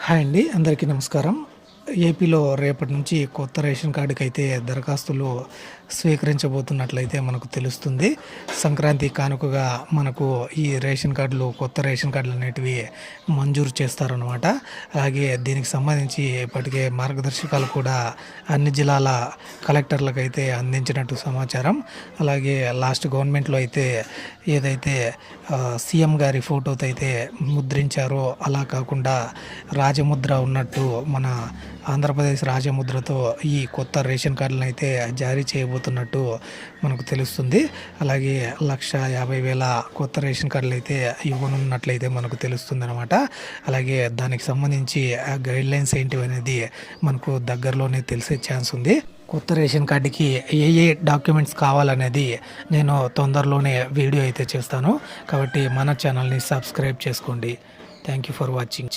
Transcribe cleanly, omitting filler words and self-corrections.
Hi అండి. అందరికీ నమస్కారం. ఏపీలో రేపటి నుంచి కొత్త రేషన్ కార్డుకైతే దరఖాస్తులు స్వీకరించబోతున్నట్లయితే మనకు తెలుస్తుంది. సంక్రాంతి కానుకగా మనకు ఈ రేషన్ కార్డులు, కొత్త రేషన్ కార్డులు అనేటివి మంజూరు చేస్తారనమాట. అలాగే దీనికి సంబంధించి ఇప్పటికే మార్గదర్శకాలు కూడా అన్ని జిల్లాల కలెక్టర్లకైతే అందించినట్టు సమాచారం. అలాగే లాస్ట్ గవర్నమెంట్‌లో అయితే ఏదైతే సీఎం గారి ఫోటోతో అయితే ముద్రించారో అలా కాకుండా రాజముద్ర ఉన్నట్టు మన ఆంధ్రప్రదేశ్ రాజముద్రతో ఈ కొత్త రేషన్ కార్డులను అయితే జారీ చేయబోతున్నట్టు మనకు తెలుస్తుంది. అలాగే 1,50,000 కొత్త రేషన్ కార్డులు అయితే ఇవ్వనున్నట్లయితే మనకు తెలుస్తుందనమాట. అలాగే దానికి సంబంధించి గైడ్లైన్స్ ఏంటివి అనేది మనకు దగ్గరలోనే తెలిసే ఛాన్స్ ఉంది. కొత్త రేషన్ కార్డుకి ఏ డాక్యుమెంట్స్ కావాలనేది నేను తొందరలోనే వీడియో అయితే చేస్తాను. కాబట్టి మన ఛానల్ని సబ్స్క్రైబ్ చేసుకోండి. Thank you for watching.